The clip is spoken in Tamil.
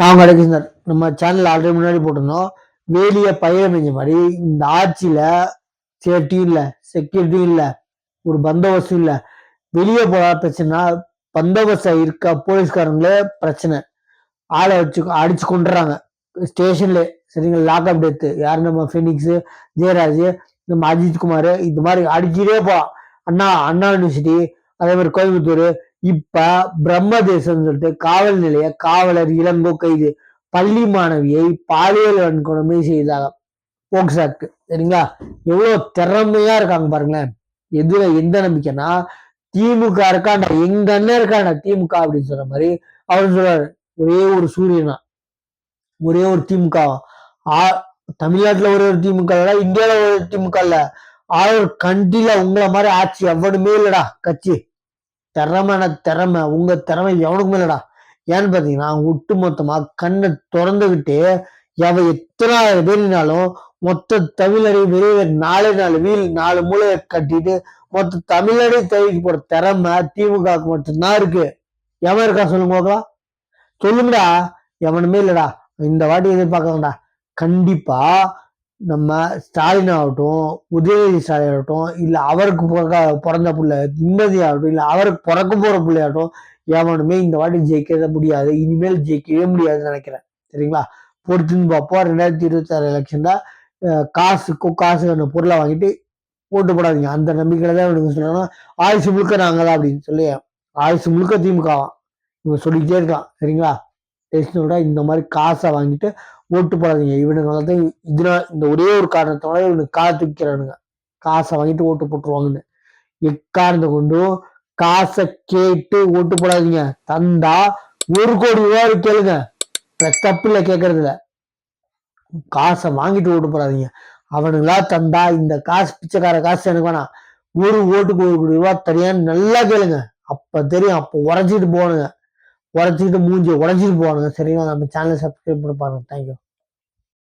நான் கிடைக்கின்றார். நம்ம சேனல் ஆல்ரெடி முன்னாடி போட்டிருந்தோம். வேலிய பயிர் மேஞ்ச மாதிரி இந்த ஆட்சியில சேஃப்டியும் இல்லை, செக்யூரிட்டியும் இல்லை, ஒரு பந்தோபஸ்தும் இல்லை. வெளியே போறா பிரச்சனை, பந்தோபஸ்தா இருக்க போலீஸ்காரங்களே பிரச்சனை. ஆளை வச்சு அடிச்சு கொண்டுறாங்க ஸ்டேஷன்ல. சரிங்களா, லாக்அப் டெத்து. யாரு? நம்ம பினிக்ஸ், ஜெயராஜ், நம்ம அஜித்குமார், இந்த மாதிரி அடிச்சுட்டே போலாம். அண்ணா யூனிவர்சிட்டி, அதே மாதிரி கோயம்புத்தூர். இப்ப பிரம்மதேசம் சொல்லிட்டு காவல் நிலைய காவலர் இளங்கோ கைது. பள்ளி மாணவியை பாலியல் வன்கொடுமை செய்தாங்க, போக்சோ ஆக்ட். சரிங்களா, எவ்வளவு திறமையா இருக்காங்க பாருங்களேன். எதுல எந்த நம்பிக்கைன்னா, திமுக இருக்காண்டா, எங்க அண்ணன் இருக்காண்டா திமுக அப்படின்னு சொல்ற மாதிரி அவர் சொல்றாரு. ஒரே ஒரு சூரியனா, ஒரே ஒரு திமுக. தமிழ்நாட்டுல ஒரு திமுக இல்ல, இந்தியாவில ஒரு திமுக இல்ல, ஆல் கண்ட்ரில உங்களை மாதிரி ஆட்சி எவனுமே இல்லடா கட்சி. திறமை உங்க திறமை எவனுக்குமே இல்லடா. ஏன்னு பாத்தீங்கன்னா, ஒட்டு மொத்தமா கண்ணை திறந்துகிட்டு எத்தனை பேரினாலும் மொத்த தமிழரை வெளியே 4 வீல் 4 மூலையை கட்டிட்டு மொத்த தமிழரை தவிக்க போற திறமை திமுக மட்டும்தான் இருக்கு. எவன் இருக்கா சொல்லுங்க பார்க்கலாம், சொல்லுங்கடா. எவனுமே இல்லடா. இந்த வாட்டி எதிர்பார்க்கங்கடா. கண்டிப்பா நம்ம ஸ்டாலின் ஆகட்டும், உதயநிதி ஸ்டாலின் ஆகட்டும், இல்ல அவருக்கு பிறந்த பிள்ளை நிம்மதி ஆகட்டும், இல்ல அவருக்கு பிறக்க போற பிள்ளையாகட்டும், எவனுமே இந்த வாட்டி ஜெயிக்க முடியாது. இனிமேல் ஜெயிக்கவே முடியாதுன்னு நினைக்கிறேன். சரிங்களா, பொறுத்துன்னு பார்ப்போம். 2026 எலெக்ஷன்ல காசு பொருளை வாங்கிட்டு ஓட்டு போடாதீங்க. அந்த நம்பிக்கையில தான் இவனுக்கு சொல்லணும். ஆயுசு முழுக்க நாங்கதான் அப்படின்னு சொல்லி, ஆயுசு முழுக்க திமுகவான் இவங்க சொல்லிக்கிட்டே இருக்கான். சரிங்களா, இந்த மாதிரி காசை வாங்கிட்டு ஓட்டு போடாதீங்க. இவனுங்க வந்து இந்த ஒரே ஒரு காரணத்தோட இவனுக்கு காத்துக்கிறானுங்க, காசை வாங்கிட்டு ஓட்டு போட்டுருவாங்கன்னு. எக்காரணத்தை கொண்டும் காசை கேட்டு ஓட்டு போடாதீங்க. தந்தா 1 கோடி ரூபாய் கேளுங்க, தப்பு இல்லை கேட்கறதுல. காசை வாங்கிட்டு ஓட்டு போடாதீங்க. அவனுங்களா தந்தா இந்த காசு, பிச்சைக்கார காசு எனக்கு வேணாம், ஒரு ஓட்டுக்கு 1 கோடி ரூபாய் தனியான்னு நல்லா கேளுங்க. அப்ப தெரியும். அப்ப உரைச்சிட்டு போனுங்க, உரைச்சிட்டு மூஞ்சி உடைச்சிட்டு போவானுங்க. சரிங்களா, நம்ம சேனலை சப்ஸ்கிரைப் பண்ணி பாருங்க. தேங்க்யூ.